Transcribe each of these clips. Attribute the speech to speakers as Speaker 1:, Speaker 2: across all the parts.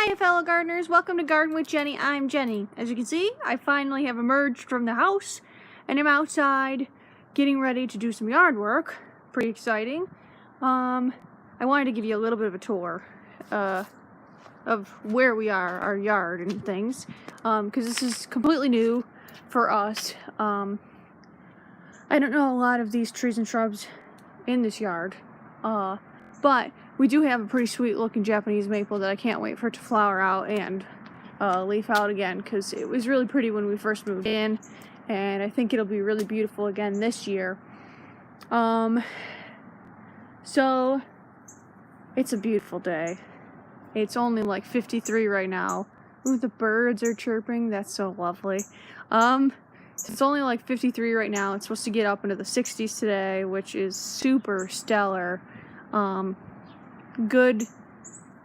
Speaker 1: Hi fellow gardeners, welcome to Garden with Jenny. I'm Jenny. As you can see, I finally have emerged from the house and I'm outside getting ready to do some yard work. Pretty exciting. I wanted to give you a little bit of a tour of where we are, our yard and things, because this is completely new for us. I don't know a lot of these trees and shrubs in this yard, but we do have a pretty sweet looking Japanese maple that I can't wait for it to flower out and leaf out again, because it was really pretty when we first moved in, and I think it'll be really beautiful again this year. So it's a beautiful day. It's only like 53 right now. Ooh, the birds are chirping. That's so lovely. It's only like 53 right now. It's supposed to get up into the 60s today, which is super stellar. Good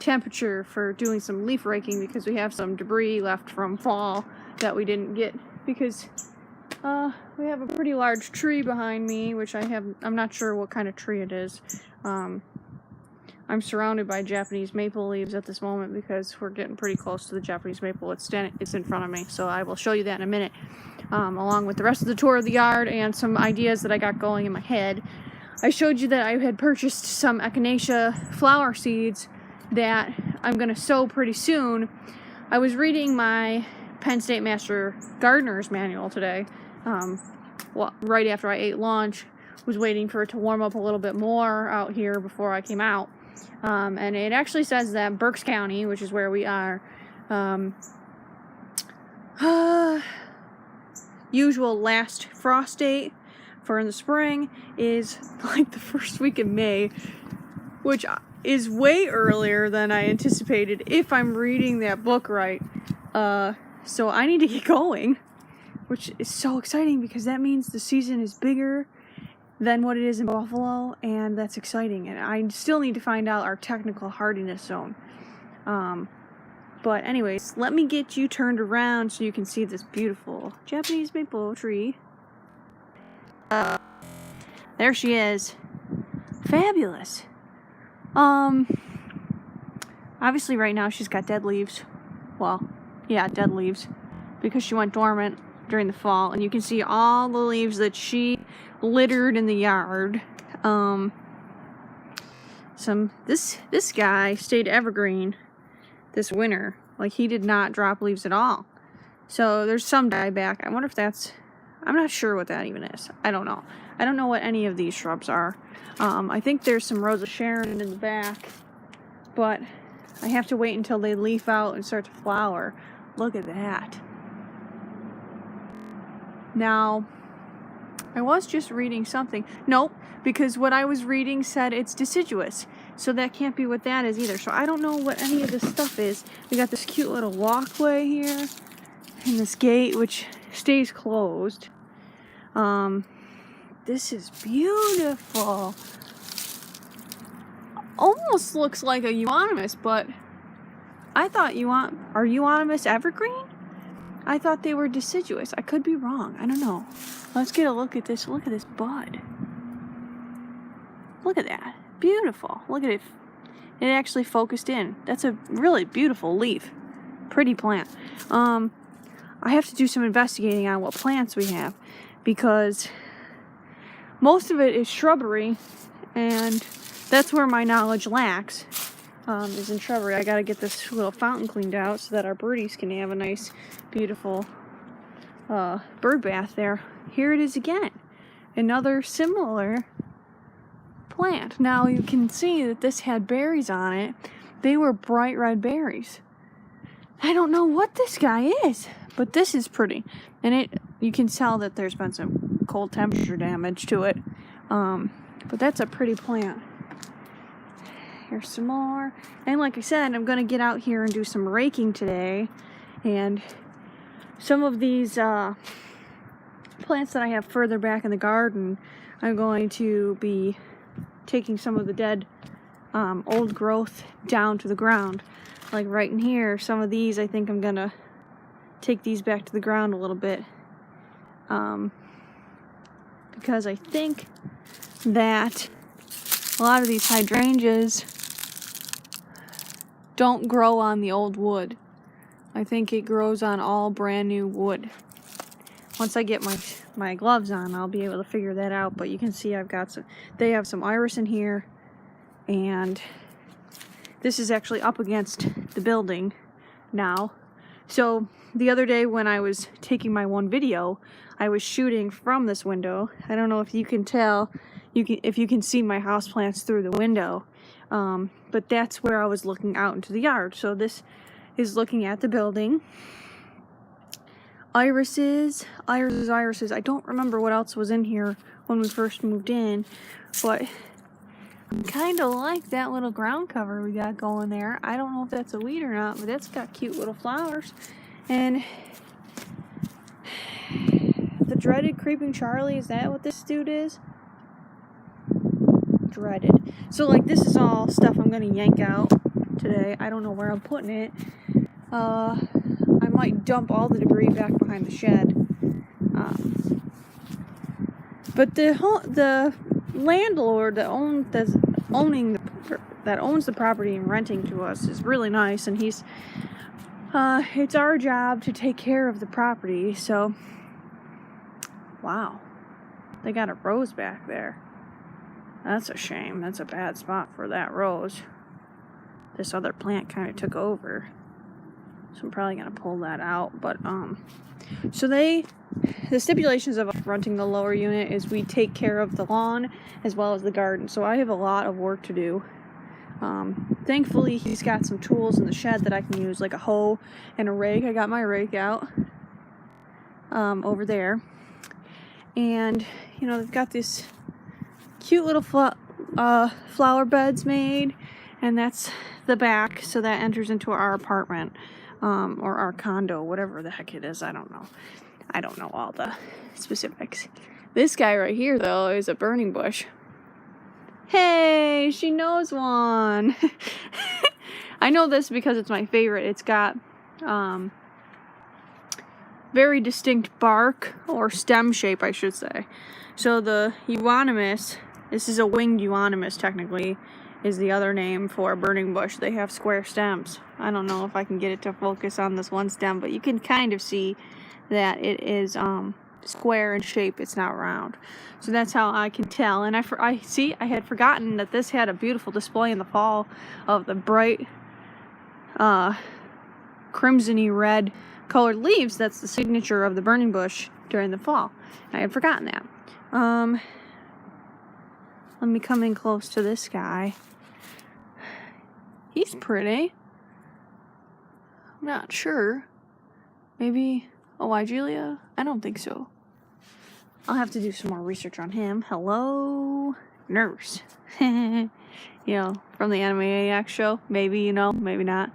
Speaker 1: temperature for doing some leaf raking, because we have some debris left from fall that we didn't get, because we have a pretty large tree behind me, which I'm not sure what kind of tree it is. I'm surrounded by Japanese maple leaves at this moment because we're getting pretty close to the Japanese maple. It's in front of me, so I will show you that in a minute, along with the rest of the tour of the yard and some ideas that I got going in my head. I showed you that I had purchased some echinacea flower seeds that I'm going to sow pretty soon. I was reading my Penn State Master Gardener's Manual today, right after I ate lunch. Was waiting for it to warm up a little bit more out here before I came out. And it actually says that Berks County, which is where we are, usual last frost date for in the spring is like the first week of May, which is way earlier than I anticipated if I'm reading that book right. So I need to get going, which is so exciting because that means the season is bigger than what it is in Buffalo, and that's exciting. And I still need to find out our technical hardiness zone. But anyways, let me get you turned around so you can see this beautiful Japanese maple tree. There she is. Fabulous. Obviously right now she's got dead leaves. Well, yeah, dead leaves, because she went dormant during the fall, and you can see all the leaves that she littered in the yard. This guy stayed evergreen this winter. Like, he did not drop leaves at all. So there's some dieback. I wonder if that's, I'm not sure what that even is. I don't know. I don't know what any of these shrubs are. I think there's some Rose of Sharon in the back, but I have to wait until they leaf out and start to flower. Look at that. Now, I was just reading something. Nope, because what I was reading said it's deciduous. So that can't be what that is either. So I don't know what any of this stuff is. We got this cute little walkway here, and this gate, which stays closed. This is beautiful. Almost looks like a euonymus, but I thought are euonymus evergreen? I thought they were deciduous. I could be wrong. I don't know. Let's get a look at this. Look at this bud. Look at that. Beautiful. Look at it. It actually focused in. That's a really beautiful leaf. Pretty plant. I have to do some investigating on what plants we have, because most of it is shrubbery, and that's where my knowledge lacks, is in shrubbery. I gotta get this little fountain cleaned out so that our birdies can have a nice, beautiful bird bath there. Here it is again. Another similar plant. Now you can see that this had berries on it. They were bright red berries. I don't know what this guy is, but this is pretty. And you can tell that there's been some cold temperature damage to it. But that's a pretty plant. Here's some more. And like I said, I'm going to get out here and do some raking today. And some of these plants that I have further back in the garden, I'm going to be taking some of the dead old growth down to the ground. Like right in here, some of these, I think I'm going to take these back to the ground a little bit. Because I think that a lot of these hydrangeas don't grow on the old wood. I think it grows on all brand new wood. Once I get my gloves on, I'll be able to figure that out. But you can see I've got they have some iris in here, and this is actually up against the building now. So the other day when I was taking my one video, I was shooting from this window. I don't know if you can tell, if you can see my houseplants through the window, but that's where I was looking out into the yard. So this is looking at the building. Irises. I don't remember what else was in here when we first moved in, but I kind of like that little ground cover we got going there. I don't know if that's a weed or not, but that's got cute little flowers. And the dreaded creeping Charlie, is that what this dude is? Dreaded. So like this is all stuff I'm gonna yank out today. I don't know where I'm putting it. I might dump all the debris back behind the shed. But the landlord that owns the property and renting to us is really nice, and he's it's our job to take care of the property. So wow, they got a rose back there. That's a shame. That's a bad spot for that rose. This other plant kind of took over, so I'm probably gonna pull that out. But so the stipulations of renting the lower unit is we take care of the lawn as well as the garden. So I have a lot of work to do. Thankfully he's got some tools in the shed that I can use, like a hoe and a rake. I got my rake out over there, and you know, they've got this cute little flower beds made, and that's the back, so that enters into our apartment, or our condo, whatever the heck it is. I don't know all the specifics. This guy right here though is a burning bush. Hey, she knows one. I know this because it's my favorite. It's got very distinct bark, or stem shape I should say. So the euonymus, this is a winged euonymus technically, is the other name for a burning bush. They have square stems. I don't know if I can get it to focus on this one stem, but you can kind of see that it is square in shape. It's not round. So that's how I can tell. And I had forgotten that this had a beautiful display in the fall of the bright crimsony red colored leaves. That's the signature of the burning bush during the fall. I had forgotten that. Let me come in close to this guy. He's pretty. I'm not sure. Maybe a Julia? I don't think so. I'll have to do some more research on him. Hello, nurse. You know, from the Animaniacs show. Maybe, you know, maybe not.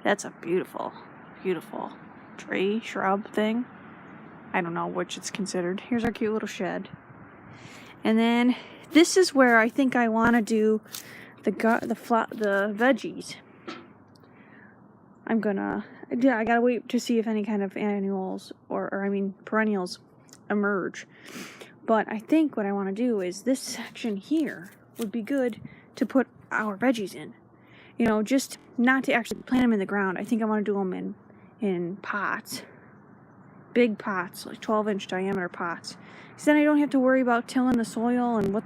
Speaker 1: That's a beautiful, beautiful tree, shrub thing. I don't know which it's considered. Here's our cute little shed. And then this is where I think I want to do the veggies. I gotta wait to see if any kind of annuals or perennials emerge. But I think what I want to do is this section here would be good to put our veggies in. You know, just not to actually plant them in the ground. I think I want to do them in pots. Big pots, like 12-inch diameter pots. So then I don't have to worry about tilling the soil and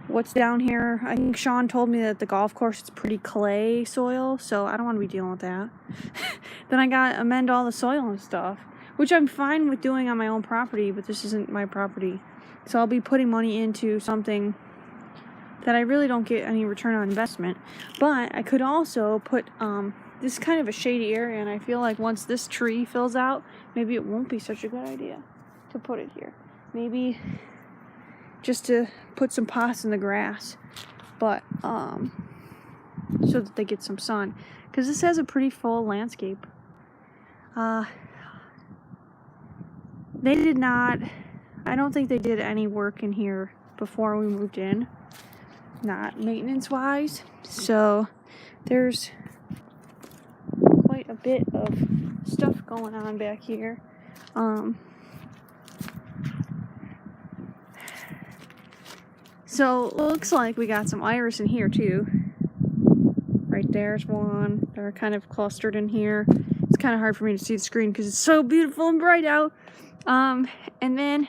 Speaker 1: what's down here. I think Sean told me that the golf course is pretty clay soil, so I don't want to be dealing with that. Then I got to amend all the soil and stuff, which I'm fine with doing on my own property, but this isn't my property. So I'll be putting money into something that I really don't get any return on investment. But I could also put this is kind of a shady area, and I feel like once this tree fills out, maybe it won't be such a good idea to put it here. Maybe just to put some pots in the grass, but so that they get some sun, because this has a pretty full landscape. They did not, I don't think they did any work in here before we moved in, not maintenance wise, so there's quite a bit of stuff going on back here. So looks like we got some iris in here too, There's one. They're kind of clustered in here. It's kind of hard for me to see the screen because it's so beautiful and bright out. And then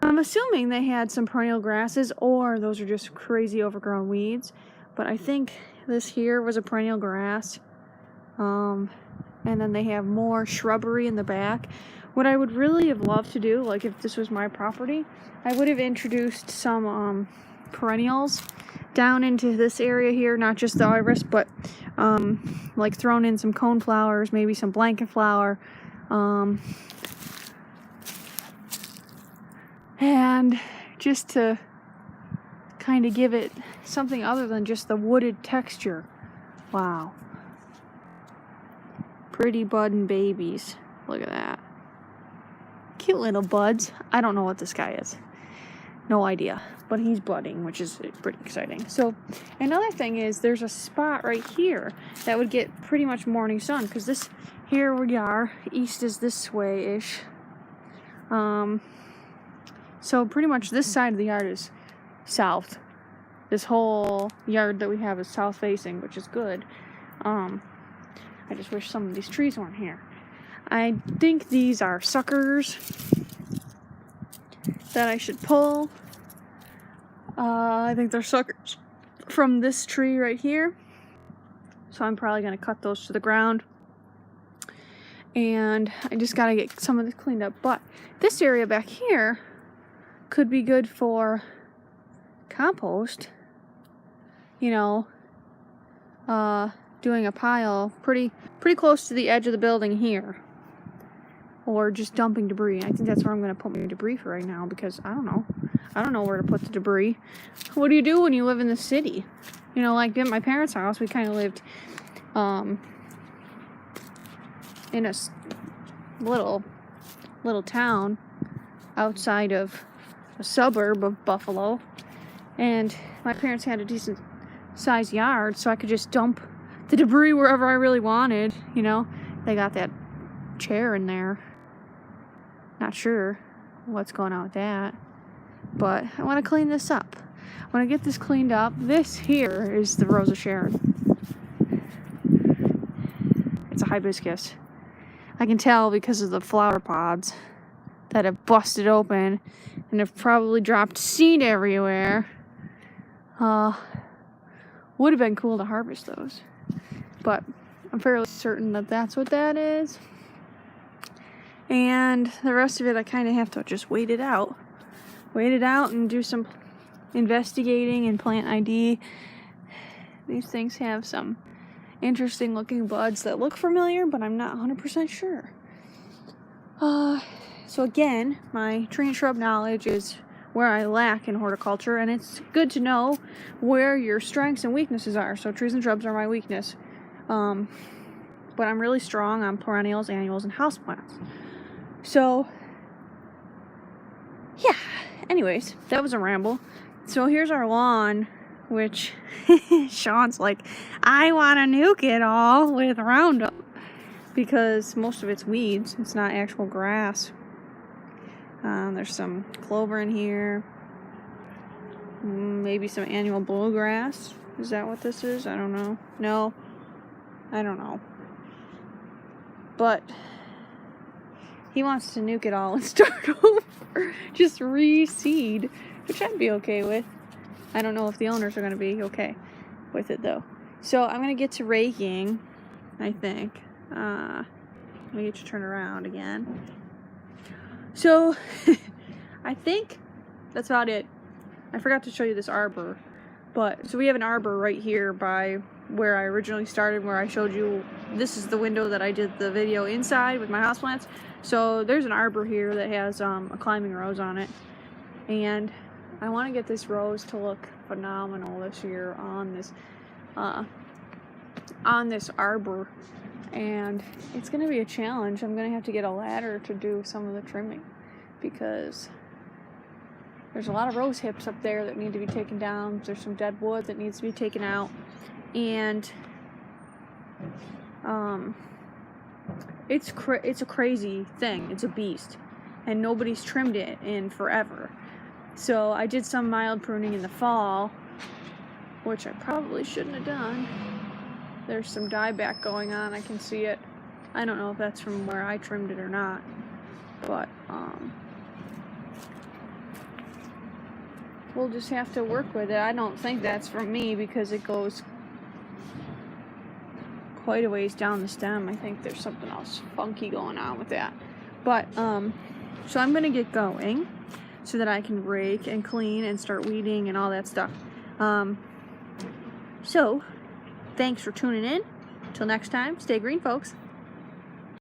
Speaker 1: I'm assuming they had some perennial grasses, or those are just crazy overgrown weeds. But I think this here was a perennial grass. And then they have more shrubbery in the back. What I would really have loved to do, like if this was my property, I would have introduced some perennials down into this area here, not just the iris, but like thrown in some coneflowers, maybe some blanket flower, and just to kind of give it something other than just the wooded texture. Wow. Pretty budding babies. Look at that. Cute little buds. I don't know what this guy is. No idea. But he's budding, which is pretty exciting. So another thing is there's a spot right here that would get pretty much morning sun, because this here we are, east is this way-ish. So pretty much this side of the yard is south. This whole yard that we have is south facing, which is good. I just wish some of these trees weren't here. I think these are suckers that I should pull. I think they're suckers from this tree right here. So I'm probably going to cut those to the ground. And I just got to get some of this cleaned up. But this area back here could be good for compost. You know, doing a pile pretty close to the edge of the building here. Or just dumping debris. I think that's where I'm going to put my debris for right now, because I don't know. I don't know where to put the debris. What do you do when you live in the city? You know, like at my parents' house, we kind of lived in a little town outside of a suburb of Buffalo. And my parents had a decent sized yard, so I could just dump the debris wherever I really wanted. You know, they got that chair in there. Not sure what's going on with that, but I want to clean this up. When I get this cleaned up, this here is the Rose of Sharon. It's a hibiscus. I can tell because of the flower pods that have busted open and have probably dropped seed everywhere. Would have been cool to harvest those, but I'm fairly certain that that's what that is. And the rest of it, I kind of have to just wait it out. Wait it out and do some investigating and plant ID. These things have some interesting looking buds that look familiar, but I'm not 100% sure. So again, my tree and shrub knowledge is where I lack in horticulture, and it's good to know where your strengths and weaknesses are. So trees and shrubs are my weakness. But I'm really strong on perennials, annuals, and houseplants. So, yeah, anyways, that was a ramble. So here's our lawn, which Sean's like, I want to nuke it all with Roundup, because most of it's weeds. It's not actual grass. There's some clover in here. Maybe some annual bluegrass. Is that what this is? I don't know. No, I don't know. But he wants to nuke it all and start over. Just reseed, which I'd be okay with. I don't know if the owners are going to be okay with it, though. So I'm going to get to raking, I think. Let me get you to turn around again. So I think that's about it. I forgot to show you this arbor. So we have an arbor right here by where I originally started, where I showed you this is the window that I did the video inside with my houseplants. So there's an arbor here that has a climbing rose on it, and I want to get this rose to look phenomenal this year on this arbor, and it's going to be a challenge. I'm going to have to get a ladder to do some of the trimming, because there's a lot of rose hips up there that need to be taken down. There's some dead wood that needs to be taken out, and it's a crazy thing. It's a beast, and nobody's trimmed it in forever. So I did some mild pruning in the fall, which I probably shouldn't have done. There's some dieback going on. I can see it. I don't know if that's from where I trimmed it or not, but we'll just have to work with it. I don't think that's from me because it goes quite a ways down the stem. I think there's something else funky going on with that. But so I'm gonna get going so that I can rake and clean and start weeding and all that stuff. So thanks for tuning in. Till next time, stay green, folks.